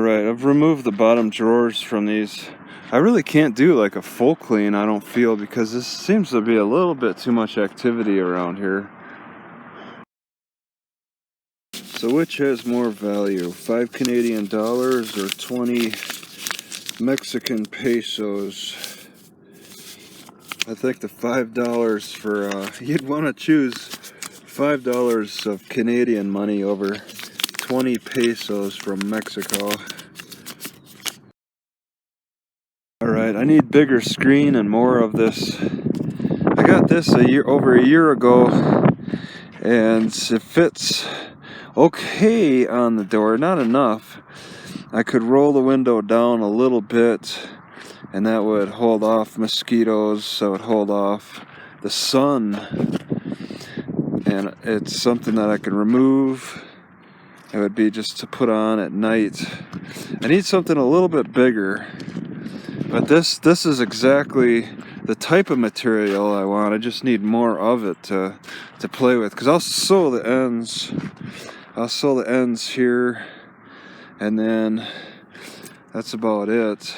Alright, I've removed the bottom drawers from these. I really can't do like a full clean, I don't feel, because this seems to be a little bit too much activity around here. So which has more value, 5 Canadian dollars or 20 Mexican pesos? I think the $5 for, you'd want to choose $5 of Canadian money over 20 pesos from Mexico. Alright, I need bigger screen and more of this. I got this over a year ago, and it fits okay on the door, not enough. I could roll the window down a little bit, and that would hold off mosquitoes, that would hold off the sun, and it's something that I could remove. It would be just to put on at night. I need something a little bit bigger, but this is exactly the type of material I want. I just need more of it to play with, because I'll sew the ends. I'll sew the ends here, and then that's about it.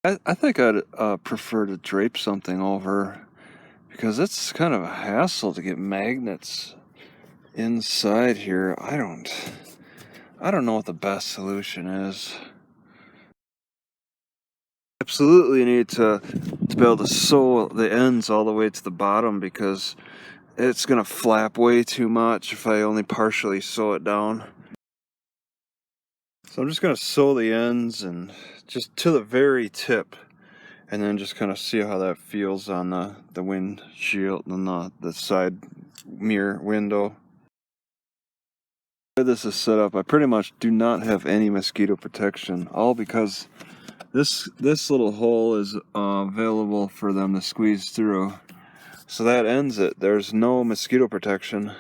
I think I'd prefer to drape something over, because it's kind of a hassle to get magnets inside here. I don't know what the best solution is. Absolutely need to be able to sew the ends all the way to the bottom, because it's gonna flap way too much if I only partially sew it down. So I'm just gonna sew the ends and just to the very tip, and then just kind of see how that feels on the windshield and the side mirror window. The way this is set up, I pretty much do not have any mosquito protection, all because this little hole is available for them to squeeze through. So that ends it. There's no mosquito protection.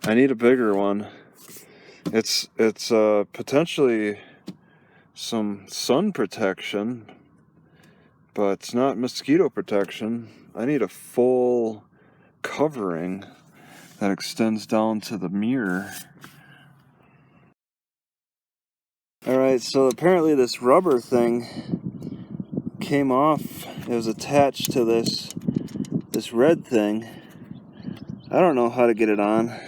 I need a bigger one. It's potentially some sun protection, but it's not mosquito protection. I need a full covering that extends down to the mirror. Alright, so apparently this rubber thing came off. It was attached to this red thing. I don't know how to get it on.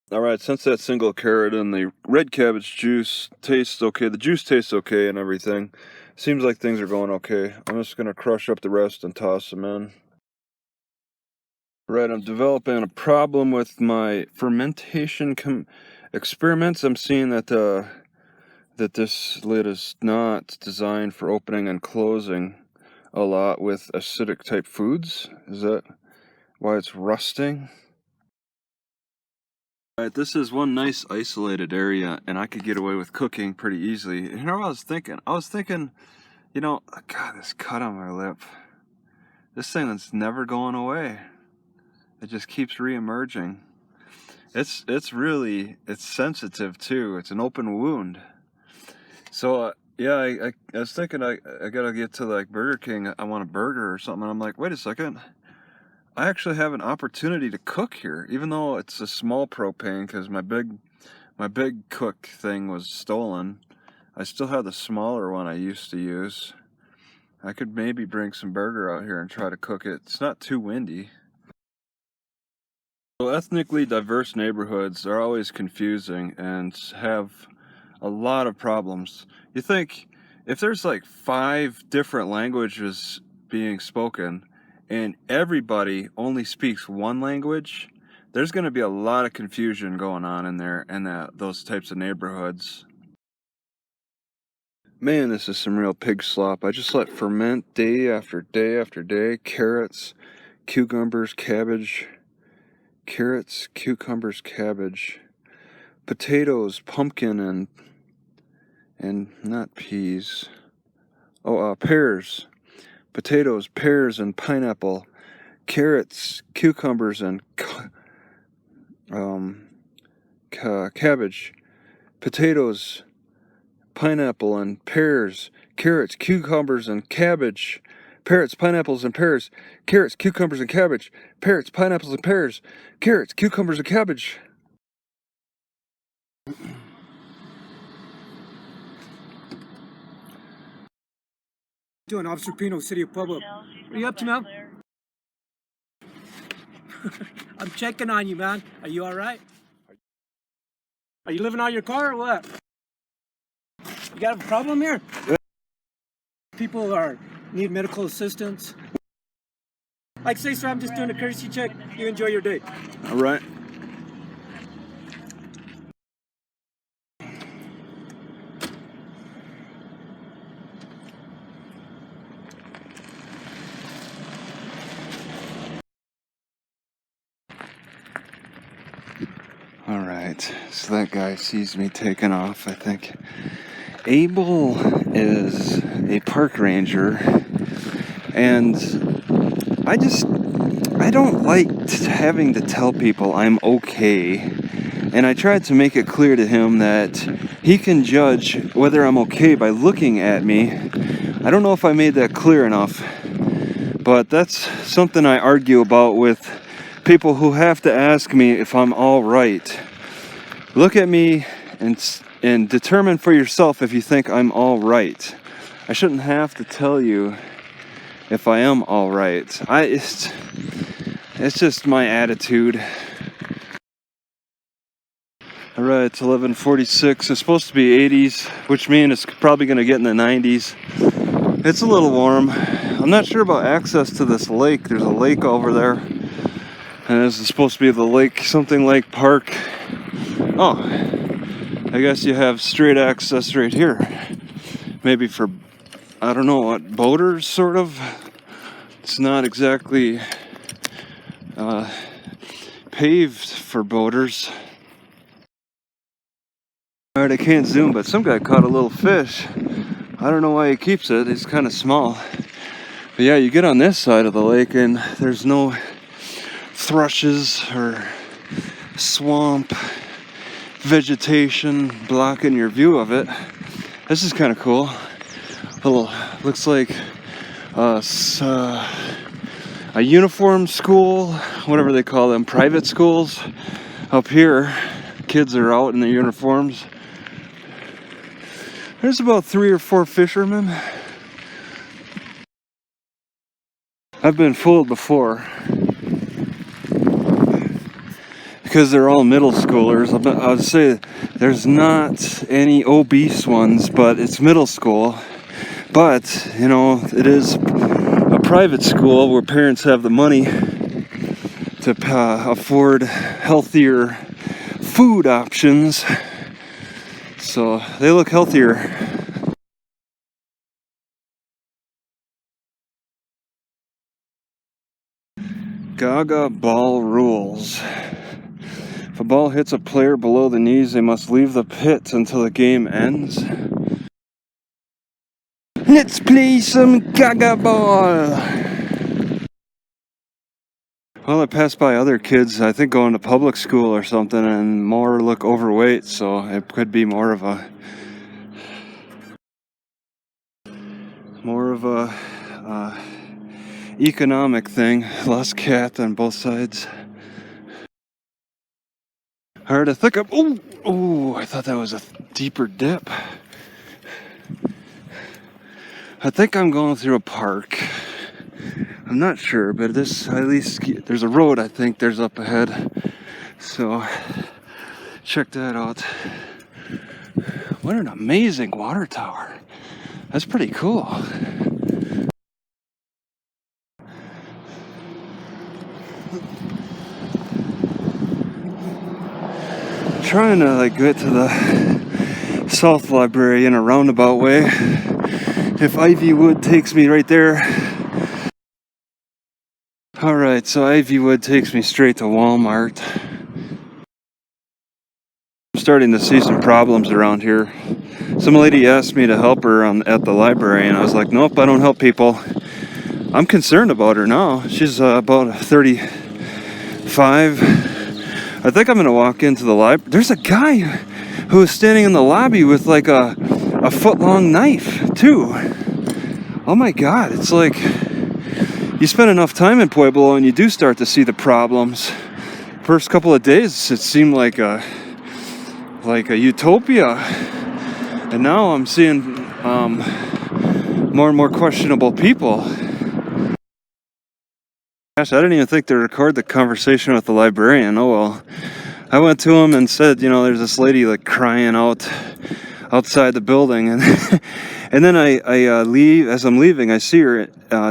Alright, since that single carrot and the red cabbage juice tastes okay, the juice tastes okay and everything, seems like things are going okay. I'm just going to crush up the rest and toss them in. Right, I'm developing a problem with my fermentation experiments. I'm seeing that that this lid is not designed for opening and closing a lot with acidic type foods. Is that why it's rusting? Alright, this is one nice isolated area, and I could get away with cooking pretty easily. You know what I was thinking? I was thinking, you know, God, this cut on my lip. This thing that's never going away. It just keeps re-emerging. It's sensitive too. It's an open wound. So yeah, I was thinking I gotta get to like Burger King. I want a burger or something. And I'm like, wait a second. I actually have an opportunity to cook here, even though it's a small propane, because my big cook thing was stolen. I still have the smaller one I used to use. I could maybe bring some burger out here and try to cook it. It's not too windy. So ethnically diverse neighborhoods are always confusing and have a lot of problems. You think if there's like 5 different languages being spoken and everybody only speaks one language, there's going to be a lot of confusion going on in there and those types of neighborhoods. Man, this is some real pig slop. I just let ferment day after day after day. Carrots, cucumbers, cabbage. Carrots, cucumbers, cabbage. Potatoes, pumpkin, and not peas. Oh, pears. Potatoes, pears, and pineapple. Carrots, cucumbers, and cabbage. Potatoes, pineapple, and pears. Carrots, cucumbers, and cabbage. Carrots, pineapples, and pears. Carrots, cucumbers, and cabbage. Carrots, pineapples, and pears. Carrots, cucumbers, and cabbage. Doing, Officer Pino, City of Pueblo. What are you up to, man? I'm checking on you, man. Are you all right? Are you living out of your car or what? You got a problem here? People need medical assistance. Like, say, sir, I'm just doing a courtesy check. You enjoy your day. All right. All right, so that guy sees me taking off, I think. Abel is a park ranger, and I don't like having to tell people I'm okay. And I tried to make it clear to him that he can judge whether I'm okay by looking at me. I don't know if I made that clear enough, but that's something I argue about with people who have to ask me if I'm all right. Look at me and determine for yourself if you think I'm all right. I shouldn't have to tell you if I am all right. It's just my attitude. All right, it's 11:46. It's supposed to be 80s, which means it's probably going to get in the 90s. It's a little warm. I'm not sure about access to this lake. There's a lake over there. And this is supposed to be the lake, something Lake Park. Oh, I guess you have straight access right here. Maybe for, I don't know what, boaters, sort of. It's not exactly paved for boaters. Alright, I can't zoom, but some guy caught a little fish. I don't know why he keeps it. It's kind of small. But yeah, you get on this side of the lake and there's no thrushes or swamp vegetation blocking your view of it. This is kind of cool. Looks like a uniform school, whatever they call them, private schools. Up here, kids are out in their uniforms. There's about 3 or 4 fishermen. I've been fooled before because they're all middle schoolers. I would say there's not any obese ones, but it's middle school. But, you know, it is a private school where parents have the money to afford healthier food options. So they look healthier. Gaga Ball rules. If a ball hits a player below the knees, they must leave the pit until the game ends. Let's play some Gaga Ball! Well, I passed by other kids, I think going to public school or something, and more look overweight, so it could be more of a economic thing. Less cat on both sides. Alright, I think I thought that was a deeper dip. I think I'm going through a park. I'm not sure, but this, at least, there's a road I think there's up ahead. So, check that out. What an amazing water tower. That's pretty cool. I'm trying to get to the South Library in a roundabout way. If Ivywood takes me right there. Alright, so Ivywood takes me straight to Walmart. I'm starting to see some problems around here. Some lady asked me to help her at the library, and I was like, nope, I don't help people. I'm concerned about her now. She's about 35. I think I'm going to walk into the library. There's a guy who is standing in the lobby with like a foot-long knife, too. Oh my God, it's like you spend enough time in Pueblo and you do start to see the problems. First couple of days, it seemed like like a utopia. And now I'm seeing more and more questionable people. Gosh, I didn't even think to record the conversation with the librarian. Oh well. I went to him and said, you know, there's this lady like crying outside the building, and and then I leave. As I'm leaving, I see her.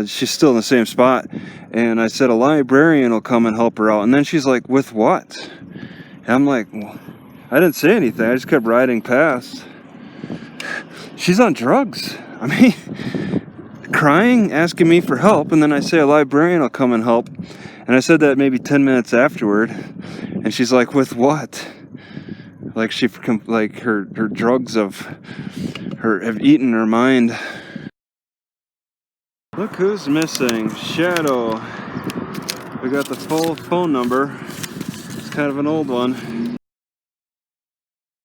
She's still in the same spot, and I said a librarian will come and help her out. And then she's like, with what? And I'm like, well, I didn't say anything. I just kept riding past. She's on drugs. I mean, crying, asking me for help, and then I say a librarian will come and help. And I said that maybe 10 minutes afterward, and she's like, with what? Like like her drugs have eaten her mind. Look who's missing. Shadow. We got the full phone number. It's kind of an old one.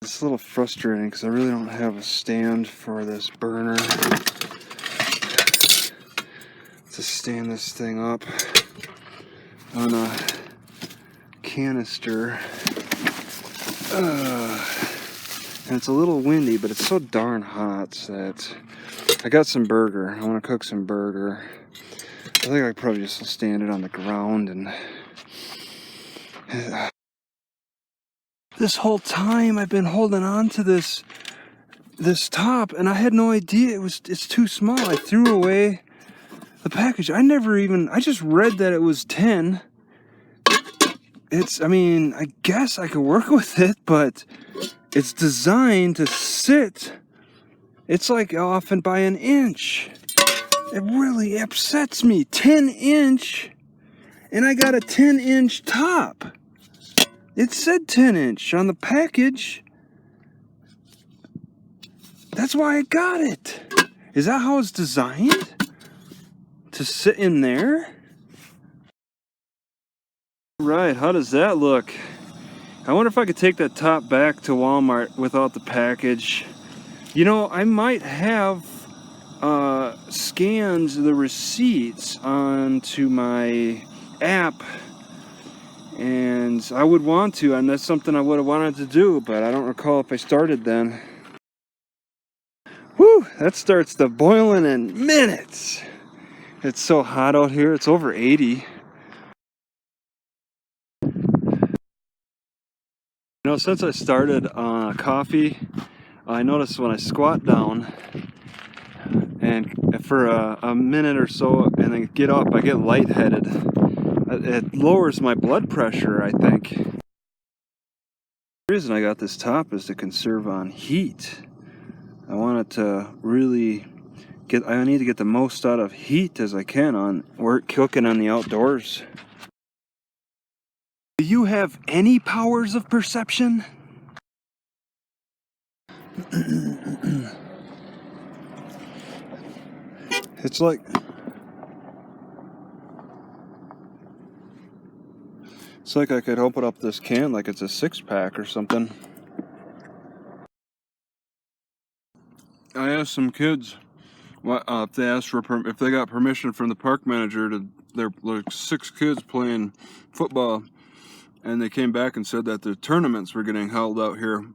It's a little frustrating because I really don't have a stand for this burner to stand this thing up on a canister. And it's a little windy, but it's so darn hot that I got some burger. I want to cook some burger. I think I probably just stand it on the ground. And this whole time I've been holding on to this top, and I had no idea it's too small. I threw away the package. I just read that it was 10. I mean, I guess I could work with it, but it's designed to sit. It's like off and by an inch. It really upsets me. 10-inch, and I got a 10-inch top. It said 10-inch on the package. That's why I got it. Is that how it's designed? To sit in there? Right, how does that look? I wonder if I could take that top back to Walmart without the package. You know, I might have scanned the receipts onto my app, and I would want to, and that's something I would have wanted to do, but I don't recall if I started then. Whew, that starts to boiling in minutes. It's so hot out here, it's over 80. You know, since I started coffee, I noticed when I squat down and for a minute or so and then get up, I get lightheaded. It lowers my blood pressure, I think. The reason I got this top is to conserve on heat. I want it to really I need to get the most out of heat as I can on work cooking on the outdoors. Do you have any powers of perception? It's like I could open up this can like it's a 6-pack or something. I asked some kids if they asked for if they got permission from the park manager to. There were like 6 kids playing football, and they came back and said that the tournaments were getting held out here.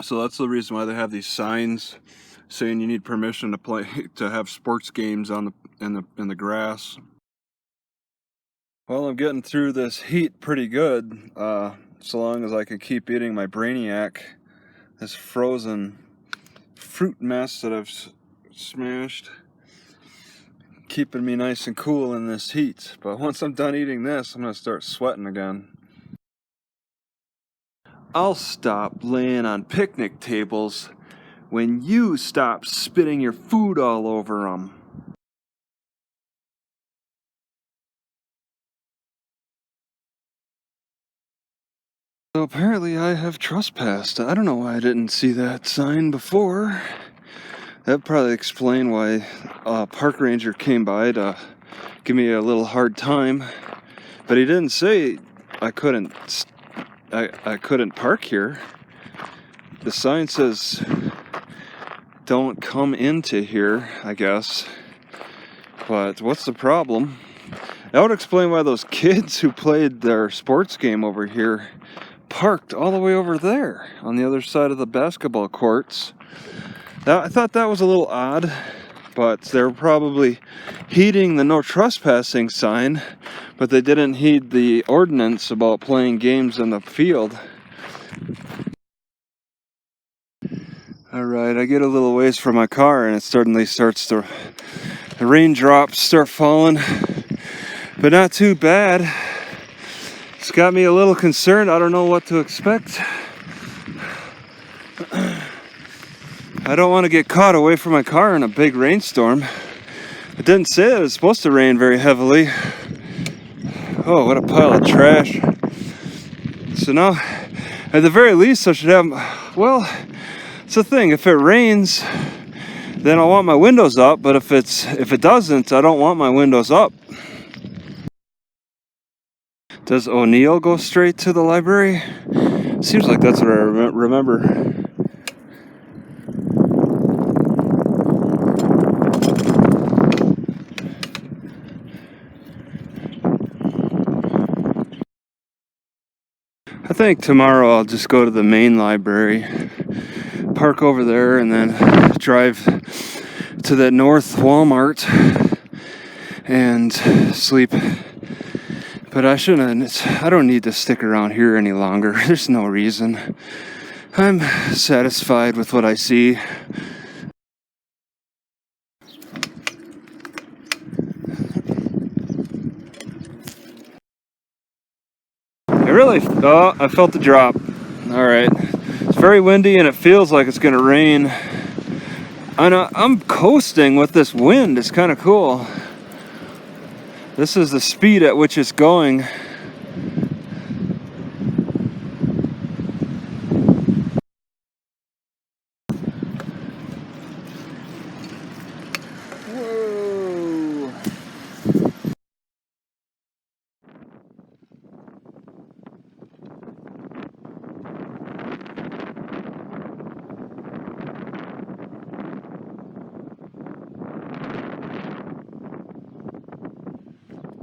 So that's the reason why they have these signs saying you need permission to play to have sports games on in the grass. Well, I'm getting through this heat pretty good, so long as I can keep eating my Brainiac, this frozen fruit mess that I've smashed, keeping me nice and cool in this heat. But once I'm done eating this, I'm gonna start sweating again. I'll stop laying on picnic tables when you stop spitting your food all over them. So apparently I have trespassed. I don't know why I didn't see that sign before. That'd probably explain why a park ranger came by to give me a little hard time. But he didn't say I couldn't park here. The sign says don't come into here, I guess. But what's the problem? That would explain why those kids who played their sports game over here parked all the way over there on the other side of the basketball courts. I thought that was a little odd, but they're probably heeding the no trespassing sign, but they didn't heed the ordinance about playing games in the field. Alright, I get a little ways from my car and it suddenly starts to, the raindrops start falling, but not too bad. It's got me a little concerned. I don't know what to expect. I don't want to get caught away from my car in a big rainstorm. It didn't say that it was supposed to rain very heavily. Oh, what a pile of trash. So now, at the very least, I should have, well, it's the thing, if it rains, then I want my windows up, but if it doesn't, I don't want my windows up. Does O'Neill go straight to the library? Seems like that's what I remember. I think tomorrow I'll just go to the main library, park over there, and then drive to the North Walmart and sleep. But I don't need to stick around here any longer. There's no reason. I'm satisfied with what I see. I felt the drop. Alright. It's very windy and it feels like it's gonna rain. I'm coasting with this wind. It's kind of cool. This is the speed at which it's going. Whoa.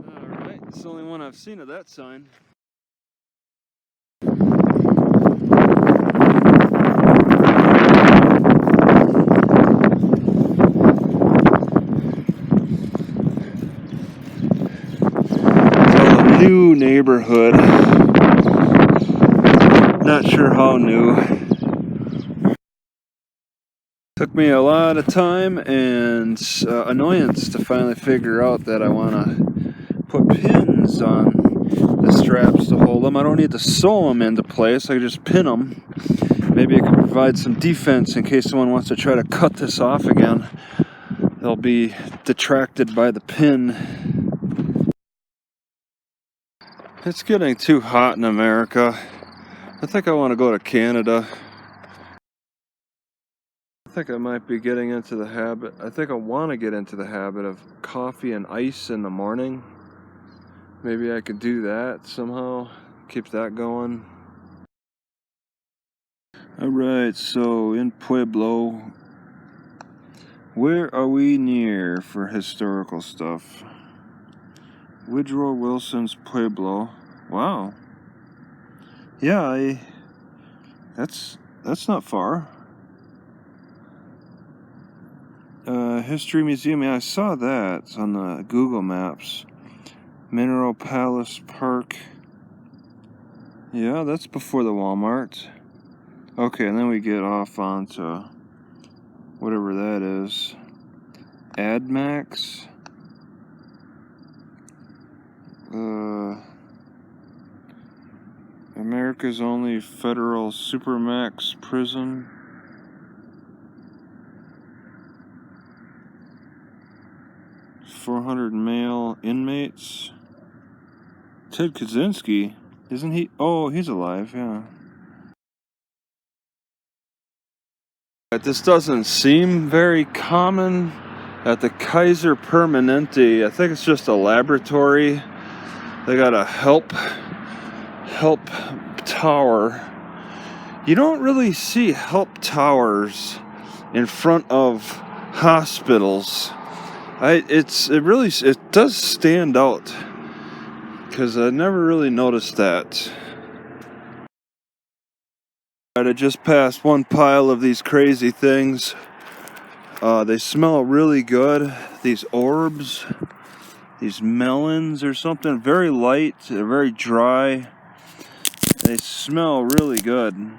Alright, it's the only one I've seen of that sign. New neighborhood. Not sure how new. Took me a lot of time and annoyance to finally figure out that I want to put pins on the straps to hold them. I don't need to sew them into place. I can just pin them. Maybe it can provide some defense in case someone wants to try to cut this off again. They'll be detracted by the pin. It's getting too hot in America. I think I want to go to Canada. I think I might be getting into the habit. I think I want to get into the habit of coffee and ice in the morning. Maybe I could do that somehow. Keep that going. Alright, so in Pueblo, where are we near for historical stuff? Woodrow Wilson's Pueblo. Wow. Yeah, that's not far. History Museum, yeah, I saw that on the Google Maps. Mineral Palace Park. Yeah, that's before the Walmart. Okay, and then we get off onto whatever that is. AdMax. America's only federal supermax prison. .400 male inmates. Ted Kaczynski, isn't he? Oh, he's alive, yeah. This doesn't seem very common at the Kaiser Permanente. I think it's just a laboratory. They got a help tower. You don't really see help towers in front of hospitals. It does stand out because I never really noticed that. I just passed one pile of these crazy things. They smell really good. These orbs, these melons or something, very light, very dry. They smell really good.